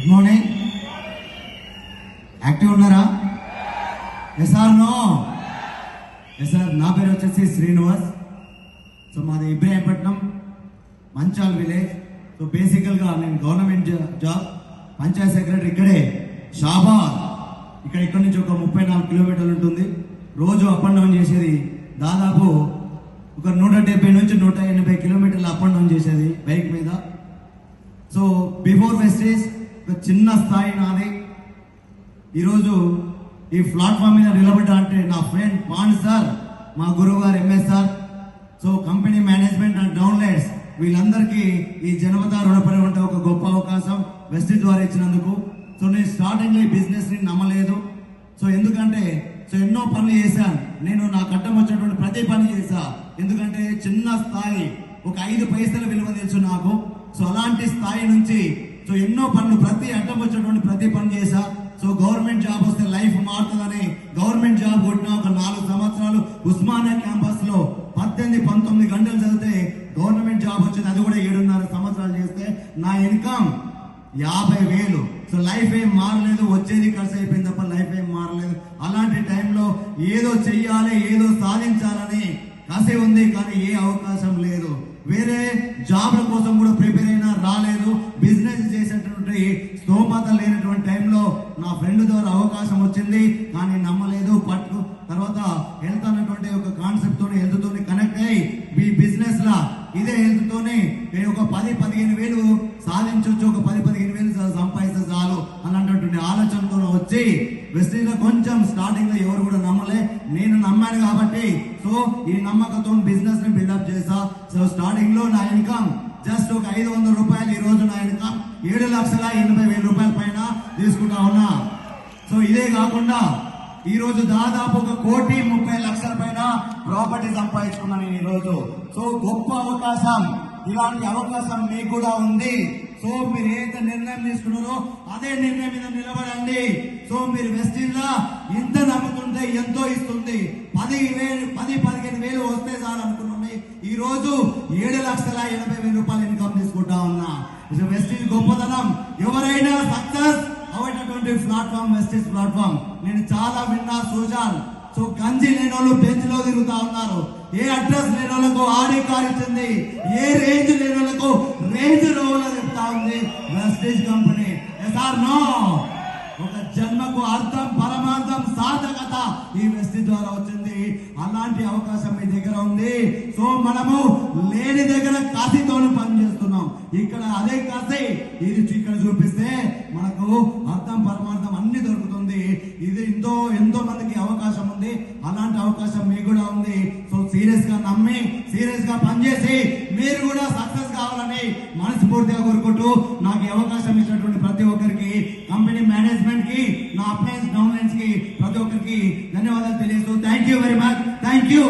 Good morning. Active ఉన్నారా? Yes or no? Yes sir. నా పేరు వచ్చేసి శ్రీనివాస్. సో మాది ఇబ్రాహీంపట్నం, మంచాల్ విలేజ్. సో బేసికల్గా నేను గవర్నమెంట్ జాబ్, పంచాయత్ సెక్రటరీ ఇక్కడే షాబాద్. ఇక్కడి నుంచి ఒక 34 కిలోమీటర్లు ఉంటుంది. రోజు అప్ అండ్ డౌన్ చేసేది దాదాపు ఒక 170 నుంచి 180 కిలోమీటర్లు అప్ అండ్ డౌన్ చేసేది బైక్ మీద. సో బిఫోర్ వెస్టేజ్ ఒక చిన్న స్థాయి నాది. ఈరోజు ఈ ప్లాట్ఫామ్ మీద నిలబడ్డా అంటే నా ఫ్రెండ్ పాండ్ సార్, మా గురువు గారు MS sir, so company management and downlights వీళ్ళందరికీ ఈ జనపద రుణపడి ఉంటే ఒక గొప్ప అవకాశం వెస్టేజ్ ద్వారా ఇచ్చినందుకు. సో నేను స్టార్టింగ్ ఈ బిజినెస్ ని నమ్మలేదు. సో ఎందుకంటే ఎన్నో పనులు చేశాను నేను. నా కట్టం వచ్చినటువంటి ప్రతి పని చేశా. ఎందుకంటే చిన్న స్థాయి, ఒక 5 పైసల విలువ తెలుసు నాకు. సో అలాంటి స్థాయి నుంచి ఎన్నో పనులు, ప్రతి అడ్డం వచ్చేటువంటి ప్రతి పని చేశా. సో గవర్నమెంట్ జాబ్ వస్తే లైఫ్ మారుతుందని గవర్నమెంట్ జాబ్ కొట్టిన. ఒక 4 సంవత్సరాలు ఉస్మానియా క్యాంపస్ లో 18-19 గంటలు చదివితే గవర్నమెంట్ జాబ్ వచ్చింది. అది కూడా 7.5 సంవత్సరాలు చేస్తే నా ఇన్కమ్ 50,000. సో లైఫ్ ఏం మారలేదు, వచ్చేది ఖర్చు అయిపోయింది తప్ప లైఫ్ ఏం మారలేదు. అలాంటి టైంలో ఏదో చెయ్యాలి, ఏదో సాధించాలని కసి ఉంది, కానీ ఏ అవకాశం లేదు. వేరే జాబ్ల కోసం కూడా ప్రిపేర్ అయినా రాలేదు. బిజినెస్ చేసేటువంటి స్తోమత లేనటువంటి టైంలో నా ఫ్రెండ్ ద్వారా అవకాశం వచ్చింది, కానీ నమ్మలేదు. తర్వాత హెల్త్ అన్నటువంటి ఒక కాన్సెప్ట్ తోని, హెల్త్ తోని కనెక్ట్ అయ్యి ఈ బిజినెస్ లా ఇదే హెల్త్ తోని ఒక 10-15 వేలు సాధించవచ్చు, ఒక 10-15 వేలు సంపాదిస్తే చాలు అన్నటువంటి ఆలోచనతో వచ్చి వెస్టేజ్ లో కొంచెం స్టార్టింగ్ లో ఎవరు కూడా నమ్మలే. నేను నమ్మాను కాబట్టి సో ఈ నమ్మకంతో బిజినెస్ ని బిల్డప్ చేసా. సో స్టార్టింగ్ లో నా ఇన్కమ్ జస్ట్ ఒక 500 రూపాయలు. ఈ రోజు నా ఇన్కమ్ 7,80,000 రూపాయల పైన తీసుకుంటా ఉన్నా. సో ఇదే కాకుండా ఈ రోజు దాదాపు 1,30,00,000 పైన ప్రాపర్టీ సంపాదించుకున్నాను నేను ఈ రోజు. సో గొప్ప అవకాశం. ఇలాంటి అవకాశం మీకు కూడా ఉంది. సో మీరు ఏదైతే నిర్ణయం తీసుకున్నారో అదే నిర్ణయం మీద నిలబడండి. సో మీరు వెస్టేజ్ లా ఇంత నమ్ముతుంటే ఎంతో ఇస్తుంది. 10-15 వేలు వస్తే చాలు అనుకున్నాయి. ఈ రోజు 7,80,000 రూపాయలు ఇన్కమ్ తీసుకుంటా ఉన్నా. వెస్టేజ్ గొప్పతనం. ఎవరైనా సక్సెస్ అవ్వేటటువంటి ప్లాట్ఫామ్ వెస్టేజ్ ప్లాట్ఫామ్. నేను చాలా విన్నా సూజాన్. సో గంజి లేని వాళ్ళు బెంచ్ లో తిరుగుతా ఉన్నారు. ఏ అడ్రస్ లేని వాళ్ళకు ఆడి కార్ ఇచ్చింది, ఏ రేంజ్ లేని వాళ్ళకు రేంజ్ రోవర్ చెప్తా ఉంది wastage company. Yes or no? ఒక జన్మకు అర్థం, పరమార్థం, సార్థకత ఈ వెస్టేజ్ ద్వారా వచ్చింది. అలాంటి అవకాశం మీ దగ్గర ఉంది. సో మనము లేని దగ్గర కసితో పని చేస్తున్నాం. ఇక్కడ అదే కసి ఇది ఇక్కడ చూపిస్తే మనకు అర్థం, పరమార్థం అన్ని దొరుకుతుంది. ఇది ఎంతో మందికి అవకాశం ఉంది. అలాంటి అవకాశం మీకు కూడా ఉంది. సో సీరియస్ గా నమ్మి, సీరియస్ గా పనిచేసి మీరు కూడా సక్సెస్ కావాలని మనస్ఫూర్తిగా కోరుకుంటూ నాకు అవకాశం ఇచ్చినటువంటి ప్రతి ఒక్కరికి, కంపెనీ మేనేజ్మెంట్ కి, నా అప్లయన్స్ డౌన్లైన్స్ కి, ప్రతి ఒక్కరికి ధన్యవాదాలు తెలియజేస్తూ thank you very much. Thank you.